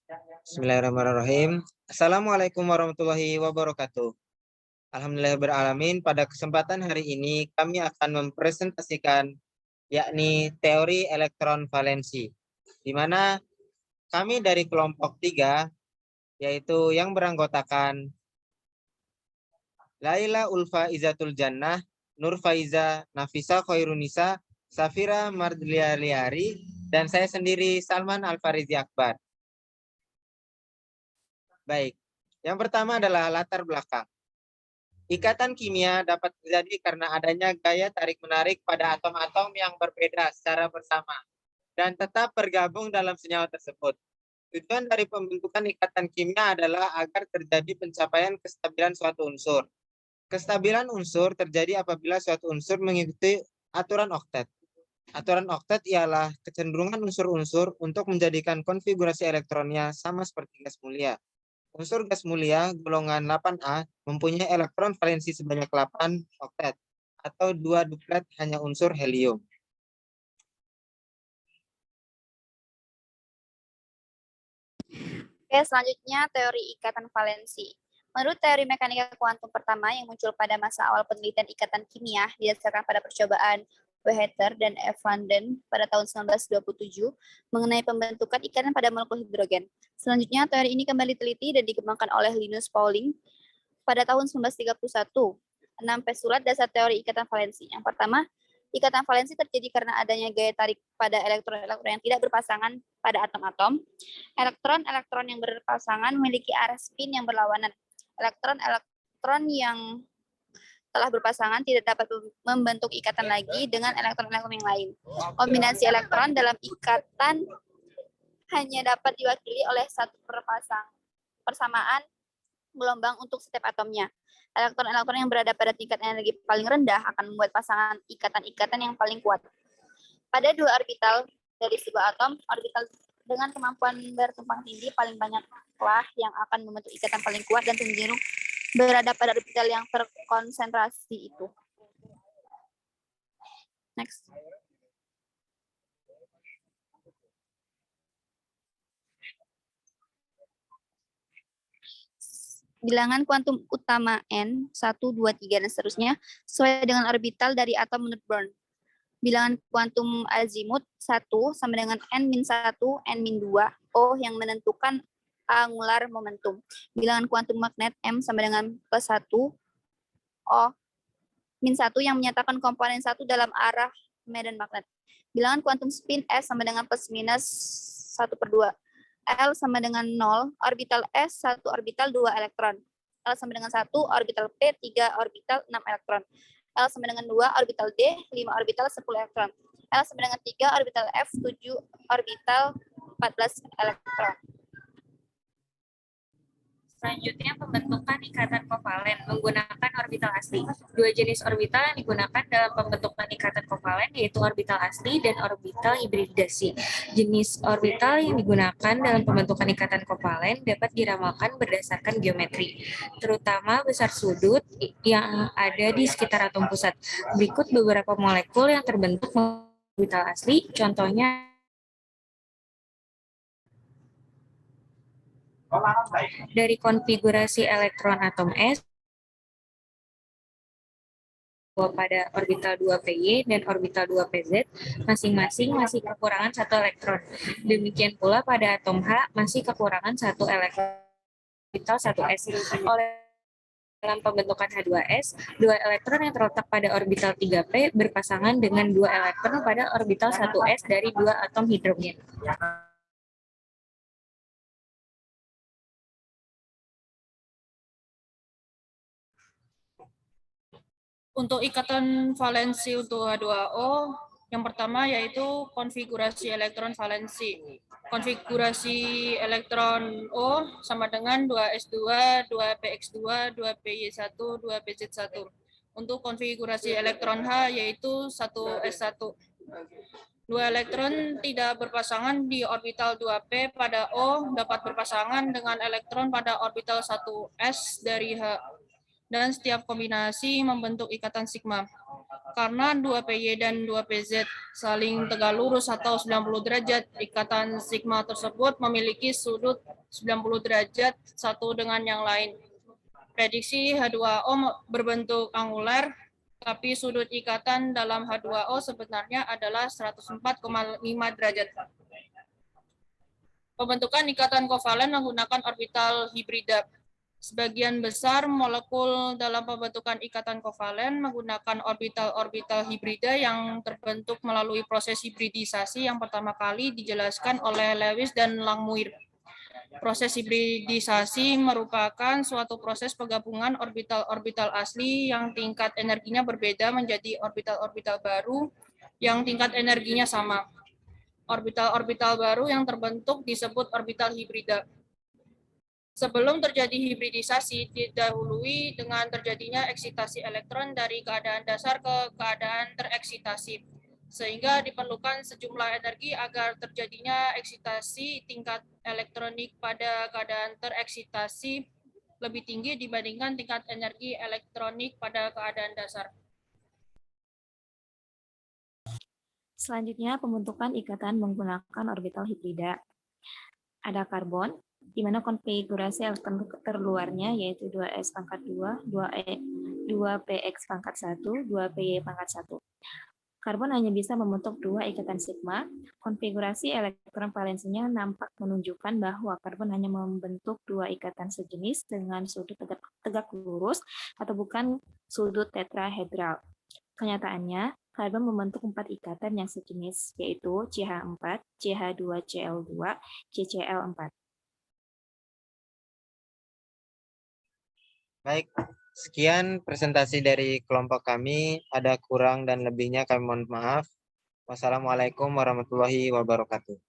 Bismillahirrahmanirrahim. Assalamualaikum warahmatullahi wabarakatuh. Alhamdulillahirrahmanirrahim. Pada kesempatan hari ini kami akan mempresentasikan yakni teori elektron valensi, di mana kami dari kelompok 3 yaitu yang beranggotakan Laila Ulfa Izatul Jannah, Nur Faiza Nafisa Khairunisa, Safira Mardliari, dan saya sendiri Salman Alfarizi Akbar. Baik, yang pertama adalah latar belakang. Ikatan kimia dapat terjadi karena adanya gaya tarik-menarik pada atom-atom yang berbeda secara bersama dan tetap bergabung dalam senyawa tersebut. Tujuan dari pembentukan ikatan kimia adalah agar terjadi pencapaian kestabilan suatu unsur. Kestabilan unsur terjadi apabila suatu unsur mengikuti aturan oktet. Aturan oktet ialah kecenderungan unsur-unsur untuk menjadikan konfigurasi elektronnya sama seperti gas mulia. Unsur gas mulia golongan 8A mempunyai elektron valensi sebanyak 8 oktet atau 2 duplet hanya unsur helium. Oke, selanjutnya teori ikatan valensi. Menurut teori mekanika kuantum pertama yang muncul pada masa awal penelitian ikatan kimia didasarkan pada percobaan Weheter dan F. Landen pada tahun 1927 mengenai pembentukan ikatan pada molekul hidrogen. Selanjutnya, teori ini kembali diteliti dan dikembangkan oleh Linus Pauling pada tahun 1931. 6 pesulat dasar teori ikatan valensi. Yang pertama, ikatan valensi terjadi karena adanya gaya tarik pada elektron-elektron yang tidak berpasangan pada atom-atom. Elektron-elektron yang berpasangan memiliki arah spin yang berlawanan. Elektron-elektron yang telah berpasangan tidak dapat membentuk ikatan lagi dengan elektron-elektron yang lain. Kombinasi elektron dalam ikatan hanya dapat diwakili oleh satu persamaan gelombang untuk setiap atomnya. Elektron-elektron yang berada pada tingkat energi paling rendah akan membuat pasangan ikatan-ikatan yang paling kuat. Pada dua orbital dari sebuah atom, orbital dengan kemampuan bertumpang tindih paling banyaklah yang akan membentuk ikatan paling kuat dan cenderung berada pada orbital yang terkonsentrasi itu. Next. Bilangan kuantum utama n, 1, 2, 3, dan seterusnya, sesuai dengan orbital dari atom menurut Born. Bilangan kuantum azimut 1 sama dengan n-1, n-2, O yang menentukan angular momentum. Bilangan kuantum magnet M sama dengan plus 1, O min 1 yang menyatakan komponen 1 dalam arah medan magnet. Bilangan kuantum spin S sama dengan plus minus 1/2. L sama dengan 0, orbital S 1 orbital 2 elektron. L sama dengan 1, orbital P 3 orbital 6 elektron. L sama dengan 2, orbital D 5 orbital 10 elektron. L sama dengan 3, orbital F 7 orbital 14 elektron. Selanjutnya, pembentukan ikatan kovalen menggunakan orbital asli. Dua jenis orbital yang digunakan dalam pembentukan ikatan kovalen yaitu orbital asli dan orbital hibridasi. Jenis orbital yang digunakan dalam pembentukan ikatan kovalen dapat diramalkan berdasarkan geometri, terutama besar sudut yang ada di sekitar atom pusat. Berikut beberapa molekul yang terbentuk orbital asli, contohnya dari konfigurasi elektron atom S pada orbital 2py dan orbital 2pz masing-masing masih kekurangan 1 elektron. Demikian pula pada atom H masih kekurangan 1 elektron orbital 1s. Oleh dalam pembentukan H2s, 2 elektron yang terletak pada orbital 3p berpasangan dengan 2 elektron pada orbital 1s dari 2 atom hidrogen. Untuk ikatan valensi untuk H2O, yang pertama yaitu konfigurasi elektron valensi. Konfigurasi elektron O sama dengan 2s2, 2px2, 2py1, 2pz1. Untuk konfigurasi elektron H yaitu 1s1. 2 elektron tidak berpasangan di orbital 2p pada O dapat berpasangan dengan elektron pada orbital 1s dari H. Dan setiap kombinasi membentuk ikatan sigma. Karena 2PY dan 2PZ saling tegak lurus atau 90 derajat, ikatan sigma tersebut memiliki sudut 90 derajat satu dengan yang lain. Prediksi H2O berbentuk angular, tapi sudut ikatan dalam H2O sebenarnya adalah 104,5 derajat. Pembentukan ikatan kovalen menggunakan orbital hibrida. Sebagian besar molekul dalam pembentukan ikatan kovalen menggunakan orbital-orbital hibrida yang terbentuk melalui proses hibridisasi yang pertama kali dijelaskan oleh Lewis dan Langmuir. Proses hibridisasi merupakan suatu proses penggabungan orbital-orbital asli yang tingkat energinya berbeda menjadi orbital-orbital baru yang tingkat energinya sama. Orbital-orbital baru yang terbentuk disebut orbital hibrida. Sebelum terjadi hibridisasi, didahului dengan terjadinya eksitasi elektron dari keadaan dasar ke keadaan tereksitasi, sehingga diperlukan sejumlah energi agar terjadinya eksitasi tingkat elektronik pada keadaan tereksitasi lebih tinggi dibandingkan tingkat energi elektronik pada keadaan dasar. Selanjutnya, pembentukan ikatan menggunakan orbital hibrida. Ada karbon, di mana konfigurasi elektron terluarnya yaitu 2s pangkat 2, 2px pangkat 1, 2py pangkat 1. Karbon hanya bisa membentuk dua ikatan sigma. Konfigurasi elektron valensinya nampak menunjukkan bahwa karbon hanya membentuk dua ikatan sejenis dengan sudut tegak lurus atau bukan sudut tetrahedral. Kenyataannya, karbon membentuk 4 ikatan yang sejenis, yaitu CH4, CH2Cl2, CCl4. Baik, sekian presentasi dari kelompok kami. Ada kurang dan lebihnya kami mohon maaf. Wassalamualaikum warahmatullahi wabarakatuh.